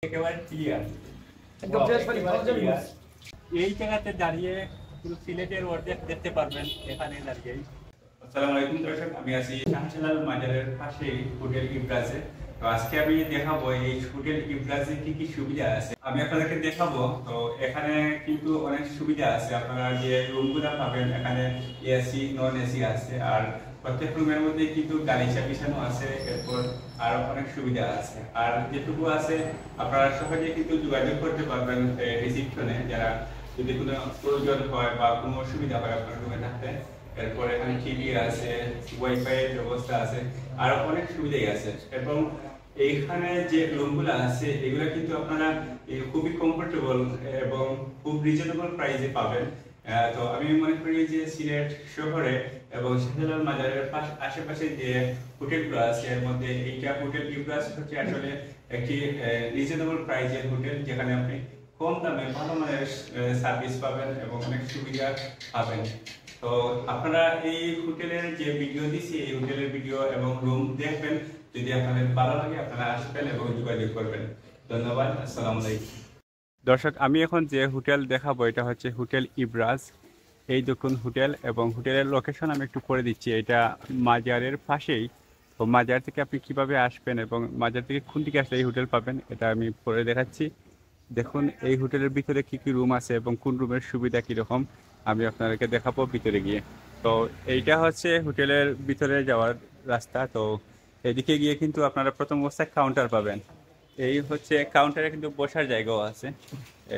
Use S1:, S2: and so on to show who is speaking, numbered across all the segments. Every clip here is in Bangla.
S1: একেবারে ক্লিয়ার
S2: একদম ফ্রেশ পানি খাওয়া যাবে।
S1: এই জায়গাতে দাঁড়িয়ে পুরো সিলেটের অর্ধেক দেখতে পারবেন এখানে দাঁড়িয়েই। আসসালামু আলাইকুম দর্শক, আমি আছি শাহজালাল মাজারের পাশে হোটেল ইব্রাজে। তো আজকে আমি দেখাবো এই হোটেল ইব্রাজে কি কি সুবিধা আছে আমি আপনাদেরকে দেখাবো। তো এখানে কিন্তু অনেক সুবিধা আছে, আপনারা যে রুমগুলো পাবেন এখানে এসি নন এসি আছে, আর প্রত্যেক রুমের মধ্যে কিন্তু গালিচা বিছানো আছে, এরপর আরো অনেক সুবিধা আছে। আর যেটুকু আছে আপনারা সহজে কিন্তু যোগাযোগ করতে পারবেন রিসিপশনে, যারা যদি কোনো প্রয়োজন হয় বা কোনো অসুবিধা হয় আপনার রুমে থাকতে। এরপর এখানে টিভি আছে, ওয়াইফাই এর ব্যবস্থা আছে, আরো অনেক সুবিধাই আছে। এবং এইখানে যে রুমগুলো আছে এগুলো কিন্তু আপনারা খুবই কমফোর্টেবল এবং খুব রিজনেবল প্রাইসে পাবেন। তো আমি মনে করি যে সিলেট শহরে এবং শাহজালাল মাজারের আশেপাশে যে হোটেলগুলো আছে এর মধ্যে এইটা হোটেল ইব্রাজ হচ্ছে আসলে একটি রিজনেবল প্রাইসের হোটেল, যেখানে আপনি কম দামে ভালো মানের সার্ভিস পাবেন এবং অনেক সুবিধা পাবেন। তো আপনারা এই হোটেলের যে ভিডিও দিচ্ছি এই হোটেলের ভিডিও এবং রুম দেখবেন, যদি আপনাদের ভালো লাগে আপনারা আসবেন এবং যোগাযোগ করবেন। ধন্যবাদ, আসসালামু আলাইকুম। দর্শক, আমি এখন যে হোটেল দেখাবো এটা হচ্ছে হোটেল ইব্রাজ। এই দেখুন হোটেল, এবং হোটেলের লোকেশন আমি একটু করে দিচ্ছি। এটা মাজারের পাশেই। তো মাজার থেকে আপনি কিভাবে আসবেন এবং মাজার থেকে কোন দিকে আসলে এই হোটেল পাবেন এটা আমি পরে দেখাচ্ছি। দেখুন এই হোটেলের ভিতরে কি কি রুম আছে এবং কোন রুমের সুবিধা কীরকম আমি আপনাদেরকে দেখাবো ভিতরে গিয়ে। তো এইটা হচ্ছে হোটেলের ভিতরে যাওয়ার রাস্তা। তো এদিকে গিয়ে কিন্তু আপনারা প্রথম অবস্থায় কাউন্টার পাবেন। এই হচ্ছে কাউন্টারে কিন্তু বসার জায়গাও আছে,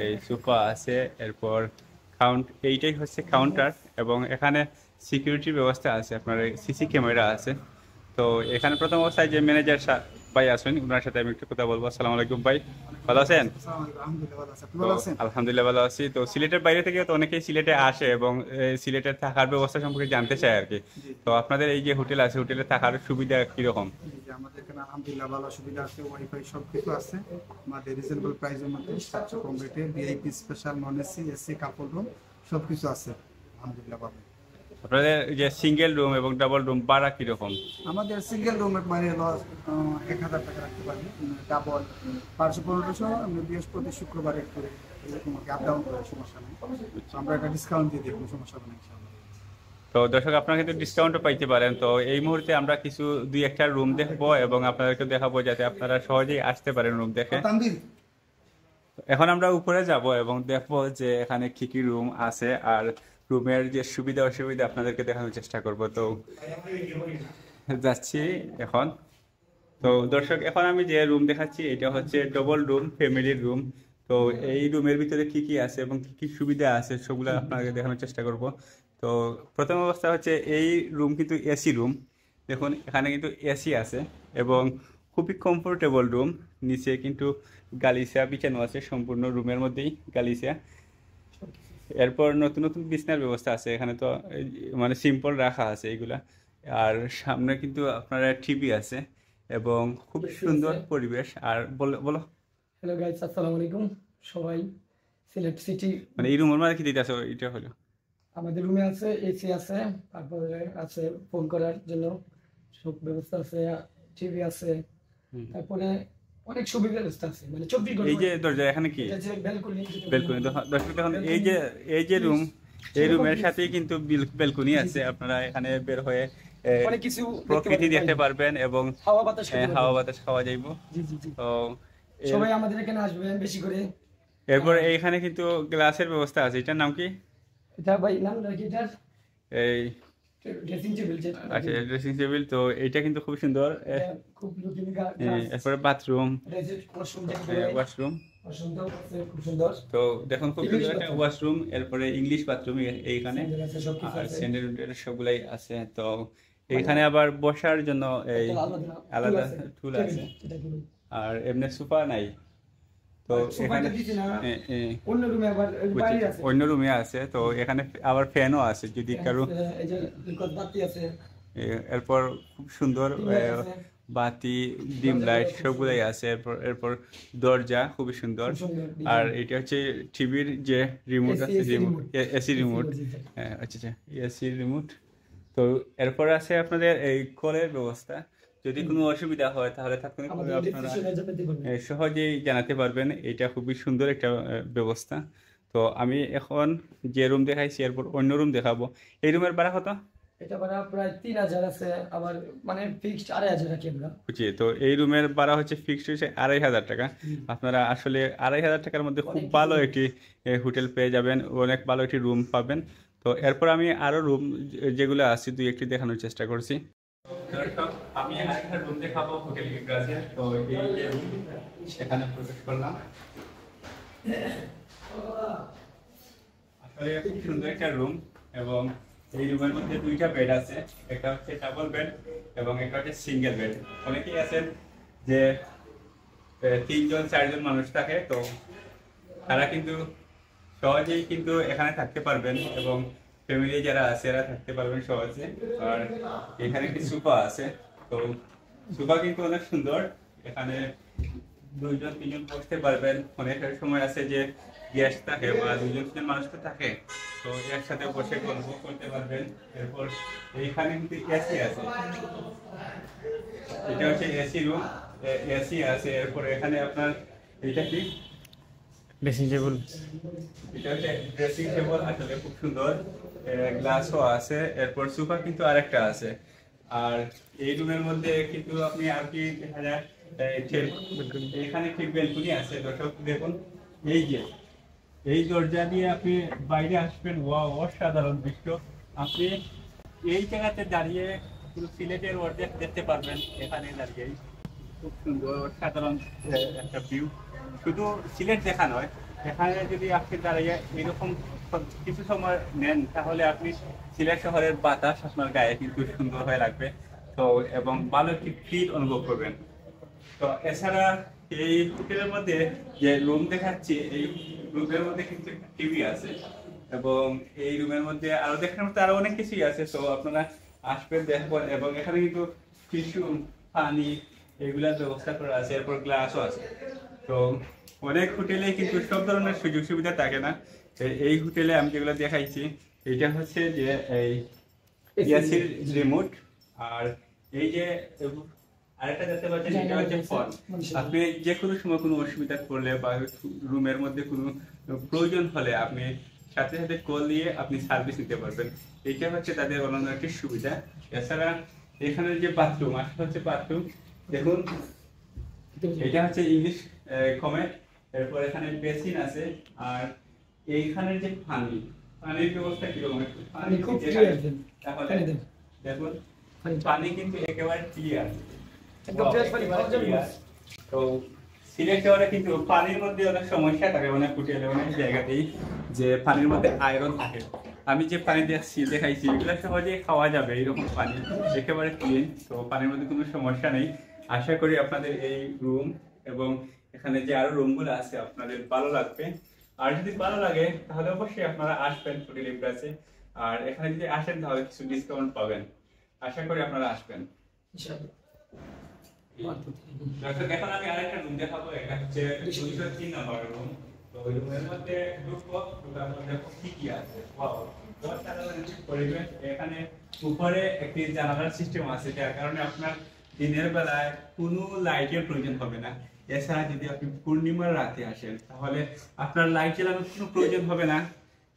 S1: এই সোফা আছে। এরপর এইটাই হচ্ছে কাউন্টার, এবং এখানে সিকিউরিটির ব্যবস্থা আছে, আপনার সিসি ক্যামেরা আছে। তো এখানে প্রথম অবস্থায় যে ম্যানেজার ভাই আসেন, ওনার সাথে আমি একটু কথা বলবো। আসসালামু আলাইকুম ভাই, ভালো আছেন? আলহামদুলিল্লাহ ভালো আছি। তো সিলেটের বাইরে থেকে তো অনেকেই সিলেটে আসে এবং সিলেটের থাকার ব্যবস্থা সম্পর্কে জানতে চায় আর কি। তো আপনাদের এই যে হোটেল আছে, হোটেলে থাকার সুবিধা কিরকম?
S2: আমাদের এখানে আলহামদুলিল্লাহ ভালো সুবিধা আছে, ওয়াইফাই সব কিছু আছে আমাদের রিজনেবল প্রাইসের মধ্যে, সবচেয়ে কম রেটে। VIP special non AC AC কাপড় রুম সব কিছু আছে আলহামদুলিল্লাহ ভালো।
S1: আপনাদের যে সিঙ্গেল রুম এবং ডাবল রুম ভাড়া কিরকম?
S2: আমাদের সিঙ্গেল রুমের মানে 1000 টাকা রাখতে পারি, ডাবল 500-1500, আমরা বৃহস্পতি শুক্রবার একটু এরকম আপ ডাউন করে, সমস্যা নেই। আমরা একটা ডিসকাউন্ট দিয়ে দিই, কোনো সমস্যা নেই ইনশাআল্লাহ।
S1: তো দর্শক, আপনারা কিন্তু ডিসকাউন্টও পাইতে পারেন। তো এই মুহূর্তে আমরা কিছু দুই একটা রুম দেখবো এবং আপনাদেরকে দেখাবো, যাতে আপনারা সহজেই আসতে পারেন রুম দেখে। এখন আমরা উপরে যাব এবং দেখবো যে এখানে কি কি রুম আছে আর রুমের যে সুবিধা অসুবিধা আপনাদেরকে দেখানোর চেষ্টা করব। তো যাচ্ছি এখন। তো দর্শক, এখন আমি যে রুম দেখাচ্ছি এটা হচ্ছে ডবল রুম, ফ্যামিলির রুম। তো এই রুমের ভিতরে কি কি আছে এবং কি কি সুবিধা আছে সবগুলো আপনাকে দেখানোর চেষ্টা করব। তো প্রথম অবস্থা হচ্ছে এই রুম কিন্তু এসি রুম। দেখুন এখানে কিন্তু এসি আছে এবং খুবই কমফোর্টেবল রুম। নিচে কিন্তু গালিচা বিছানো আছে, সম্পূর্ণ রুমের মধ্যেই গালিচা। এরপর নতুন নতুন বিছনার ব্যবস্থা আছে এখানে, তো মানে সিম্পল রাখা আছে এইগুলা। আর সামনে কিন্তু আপনার টিভি আছে এবং খুব সুন্দর পরিবেশ। আর বলো বলো।
S3: হ্যালো গাইস, আসসালামু আলাইকুম সবাই। সিলেট সিটি
S1: মানে এই রুমের মধ্যে কি দিতে আছে এটা হলো,
S3: আমাদের রুমে আছে এসি আছে, তারপরে আছে ফোন করার জন্য সব ব্যবস্থা আছে, টিভি আছে, তারপরে অনেক সুবিধা ব্যবস্থা আছে। মানে 24 ঘন্টা
S1: এই যে দরজা এখানে কি
S3: ব্যালকনি,
S1: দর্শক দেখুন এই যে রুম, এই রুমের সাথেই কিন্তু ব্যালকনি আছে। আপনারা এখানে বের হয়ে
S3: অনেক কিছু
S1: প্রকৃতি দেখতে পারবেন এবং
S3: হাওয়া বাতাস
S1: খাওয়া যাইব।
S3: জি জি জি।
S1: তো
S3: সবাই আমাদের এখানে আসবেন বেশি করে।
S1: এরপর এইখানে কিন্তু গ্লাসের ব্যবস্থা আছে। এটার নাম কি?
S3: এটা ভাই নাম কি এটার?
S1: এই
S3: ড্রেসিং টেবিল।
S1: আচ্ছা, ড্রেসিং টেবিল। তো এটা কিন্তু খুব সুন্দর।
S3: খুব লুকিং
S1: এরপর বাথরুম,
S3: ওয়াশরুম খুব সুন্দর।
S1: তো দেখুন খুব সুন্দর একটা ওয়াশরুম। এরপরে ইংলিশ বাথরুম এইখানে, আর স্যানিটারি সবগুলাই আছে। তো এইখানে আবার বসার জন্য এই আলাদা টুল আছে, আর এমনি সোফা নাই। তো এখানে অন্য রুমে আছে। তো এখানে আবার ফ্যানও আছে যদি কারো। এরপর খুব সুন্দর বাতি, ডিম লাইট সবগুলাই আছে। এরপর দরজা খুবই সুন্দর। আর এটা হচ্ছে টিভির যে রিমোট আছে, এসি রিমোট। আচ্ছা, এসি রিমোট। তো এরপর আছে আপনাদের এই কলের ব্যবস্থা। যদি কোনো অসুবিধা হয় তাহলে
S3: আমাদের
S1: আপনারা
S3: ডিসক্রিপশনে জানাতে পারবেন।
S1: সহজেই জানাতে পারবেন। এটা খুবই সুন্দর একটা ব্যবস্থা। তো আমি এখন যে রুম দেখাইছি এরপর অন্য রুম দেখাবো। এই রুমের ভাড়া কত?
S3: এটা ভাড়া প্রায় 3000 আছে, আবার মানে ফিক্সড 2500 রাখি আমরা।
S1: বুঝছি। তো এই রুমের ভাড়া হচ্ছে ফিক্সড হচ্ছে 2500 টাকা। আপনারা আসলে 2500 টাকার মধ্যে খুব ভালো একটি হোটেল পেয়ে যাবেন, অনেক ভালো একটি রুম পাবেন। তো এরপর আমি আরো রুম যেগুলো আছে দুই একটি দেখানোর চেষ্টা করছি। আমি আরেকটা রুম দেখাবো হোটেল ইব্রাজে। তো এই যে রুম, এখানে প্রবেশ করলাম। আসলে খুব সুন্দর একটা রুম, এবং এই রুমের মধ্যে দুইটা বেড আছে, একটা হচ্ছে ডাবল বেড এবং একটা হচ্ছে সিঙ্গেল বেড। অনেকেই আছেন যে 3-4 জন মানুষ থাকে, তো তারা কিন্তু সহজেই কিন্তু এখানে থাকতে পারবেন, এবং ফ্যামিলি যারা আছে এরা থাকতে পারবেন সহজে। আর এখানে একটি সোফা আছে, তো সোফা কিন্তু অনেক সুন্দর। এখানে 2-3 জন বসতে পারবেন। অনেক সময় আছে যে গেস্ট থাকে বা 2-3 মানুষ তো থাকে, তো একসাথে বসে গল্প করতে পারবেন। এরপর এইখানে কিন্তু এসি আছে, এটা হচ্ছে এসি রুম, এসি আছে। এরপর এখানে আপনার এটা কি
S4: ড্রেসিং টেবিল,
S1: এটা হচ্ছে ড্রেসিং টেবিল, আসলে খুব সুন্দর, গ্লাসও আছে। এরপর সোফা কিন্তু আরেকটা আছে। আর এই রুমের মধ্যে কিন্তু আপনি আর কি দেখা যায় এখানে ঠিক বেলকুনি আছে। দর্শক দেখুন, এই যে এই দরজা দিয়ে আপনি বাইরে আসবেন, ওয়াও অসাধারণ দৃশ্য। আপনি এই জায়গাতে দাঁড়িয়ে পুরো সিলেটের অর্ধেক দেখতে পারবেন এখানে দাঁড়িয়েই। খুব সুন্দর অসাধারণ একটা ভিউ। শুধু সিলেট দেখা নয়, এখানে যদি আপনি দাঁড়িয়ে এরকম কিছু সময় নেন তাহলে আপনি সিলেট শহরের বাতাস আপনার গায়ে কিন্তু সুন্দর হয়ে লাগবে। তো এবং ভালো একটি ফিল অনুভব করবেন। তো এছাড়া এই হোটেলের মধ্যে যে রুম দেখাচ্ছি, এই রুমের মধ্যে কিন্তু টিভি আছে, এবং এই রুমের মধ্যে আরো দেখার মতো আরো অনেক কিছুই আছে। তো আপনারা আসবেন, দেখবেন, এবং এখানে কিন্তু টিস্যু, পানি এগুলার ব্যবস্থা করা আছে। এরপর গ্লাসও আছে। তো অনেক হোটেলে কিন্তু সব ধরনের সুযোগ সুবিধা থাকে না। এই হোটেলে আমি যেগুলো দেখাইছি, এটা হচ্ছে যে এই এসির রিমোট, আর এই যে আরেকটা দেখতে পাচ্ছেন এটা হচ্ছে ফোন। আপনি যে কোনো সময় কোনো অসুবিধা পড়লে বা রুমের মধ্যে কোনো প্রয়োজন হলে আপনি সাথে সাথে কল দিয়ে আপনি সার্ভিস নিতে পারবেন। এটা হচ্ছে তাদের অন্যান্য একটি সুবিধা। এছাড়া এখানে যে বাথরুম, আসলে হচ্ছে বাথরুম দেখুন, এটা হচ্ছে ইংলিশ কমেন্ট। এরপর এখানে বেসিন আছে, আর এইখানের যে পানির ব্যবস্থা কিরকম, পানি
S3: খুব
S1: যেখানে-
S3: ক্লিয়ার।
S1: তাহলে দেখুন পানি কিন্তু একেবারে ক্লিয়ার,
S3: একদম ফ্রেশ পানি পাওয়া যাবে।
S1: তো সিলেট শহরে কিন্তু পানির মধ্যে অনেক সমস্যা থাকে, অনেক হোটেলে অনেক জায়গাতেই যে পানির মধ্যে আয়রন থাকে। আমি যে পানি দেখাইছি এগুলো সহজেই খাওয়া যাবে, এইরকম পানি একেবারে ক্লিন। তো পানির মধ্যে কোনো সমস্যা নেই। আশা করি আপনাদের এই রুম এবং এখানে যে আরো রুমগুলো আছে আপনাদের ভালো লাগবে। আর যদি ভালো লাগে তাহলে অবশ্যই আপনারা আসবেন হোটেল ইব্রাসে। আর এখানে যদি আসেন তাহলে কিছু ডিসকাউন্ট পাবেন। আশা করি আপনারা আসবেন।
S3: ইনশাআল্লাহ।
S1: দর্শক, এখন আমি আরেকটা রুম দেখাবো। এটা হচ্ছে 203 নম্বর রুম। তো ওই রুমের মধ্যে ঢোকার মধ্যে কি কি আছে, ওয়াও অসাধারণ একটি পরিবেশ। এখানে উপরে একটি জানালার সিস্টেম আছে, যার কারণে আপনার দিনের বেলায় কোনো লাইটের প্রয়োজন হবে না। এছাড়া যদি আপনি পূর্ণিমার রাতে আসেন তাহলে আপনার লাইট জ্বালানোর কোনো প্রয়োজন হবে না।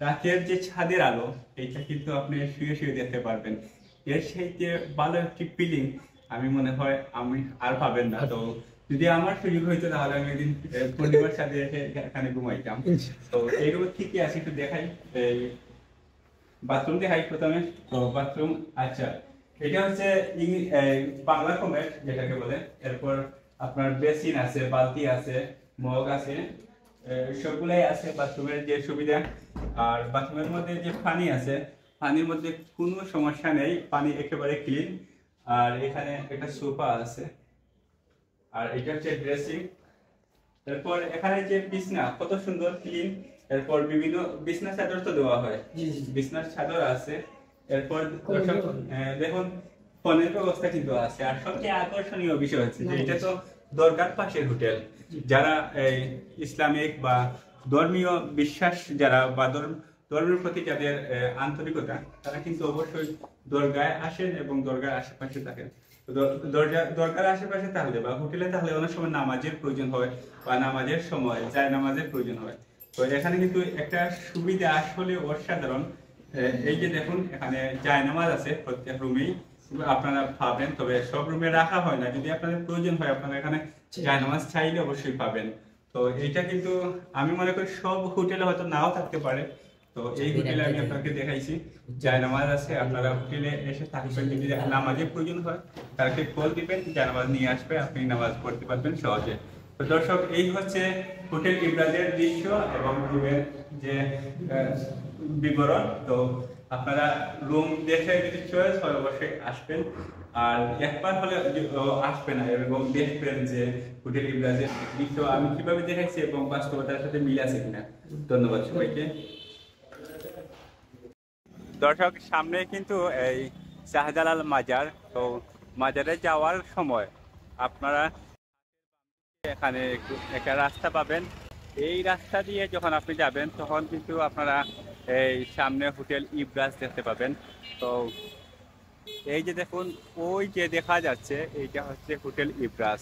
S1: রাতের যে ছাদের আলো এইটা কিন্তু আপনি শুয়ে শুয়ে দেখতে পারবেন। এর সাথে ভালো একটি ফিলিং আমি মনে হয় আমি আর পাবেন না। তো যদি আমার সুযোগ হইতো তাহলে আমি একদিন পরিবার সাথে এখানে ঘুমাইতাম। তো এই রুমে কি কি আছে একটু দেখাই। এই বাথরুম দেখাই প্রথমে। তো বাথরুম, আচ্ছা এটা হচ্ছে বাংলা কমেট যেটাকে বলে। এরপর আপনার বেসিন আছে, বালতি আছে, মগ আছে, সবগুলাই আছে বাথরুমের যে সুবিধা। আর বাথরুমের মধ্যে যে পানি আছে, পানির মধ্যে কোনো সমস্যা নেই, পানি একেবারে ক্লিন। আর এখানে একটা সোফা আছে, আর এটা হচ্ছে ড্রেসিং। এরপর এখানে যে বিছনা কত সুন্দর ক্লিন। এরপর বিভিন্ন বিছনা চাদর তো দেওয়া হয়, বিছনার চাদর আছে। এরপর দেখুন ফোনের ব্যবস্থা কিন্তু আছে। আর সবচেয়ে আকর্ষণীয় বিষয় হচ্ছে যে এটা তো দরগার পাশের হোটেল। যারা ইসলামিক বা ধর্মীয় বিশ্বাস যারা বা ধর্মের প্রতি যাদের আন্তরিকতা, তারা কিন্তু অবশ্যই দরগায় আসেন এবং দরগার আশেপাশে থাকেন। দরকার আশেপাশে তাহলে বা হোটেলে তাহলে অনেক সময় নামাজের প্রয়োজন হয় বা নামাজের সময় যায় নামাজের প্রয়োজন হয়। তো এখানে কিন্তু একটা সুবিধা আসলে অসাধারণ। এই যে দেখুন এখানে জায়নামাজ আছে প্রত্যেক রুমেই আপনারা পাবেন, তবে সব রুমে রাখা হয় না। যদি আপনাদের প্রয়োজন হয় আপনারা এখানে জায়নামাজ চাইলে অবশ্যই পাবেন। তো এইটা কিন্তু আমি মনে করি সব হোটেলে হয়তো নাও থাকতে পারে। তো এই হোটেলে আমি আপনাকে দেখাইছি জায়নামাজ আছে, আপনারা হোটেলে এসে থাকবেন। যদি নামাজের প্রয়োজন হয় তাকে কল দিবেন, জায়নামাজ নিয়ে আসবে, আপনি নামাজ পড়তে পারবেন সহজে। তো দর্শক এই হচ্ছে হোটেল ইব্রাজের দৃশ্য এবং রুমের যে বিবরণ। তো আপনারা রুম দেখে যদি চয়েস হয় অবশ্যই আসবেন, আর একবার হলে আসবেন এবং দেখবেন যে হোটেল ইব্রাজের দৃশ্য আমি কিভাবে দেখাইছি এবং বাস্তবতার সাথে মিল আছে কিনা। ধন্যবাদ সবাইকে। দর্শক সামনে কিন্তু এই শাহজালাল মাজার। তো মাজারে যাওয়ার সময় আপনারা এখানে একটা রাস্তা পাবেন। এই রাস্তা দিয়ে যখন আপনি যাবেন তখন কিন্তু আপনারা এই সামনে হোটেল ইব্রাজ দেখতে পাবেন। তো এই যে দেখুন ওই যে দেখা যাচ্ছে এইটা হচ্ছে হোটেল ইব্রাজ।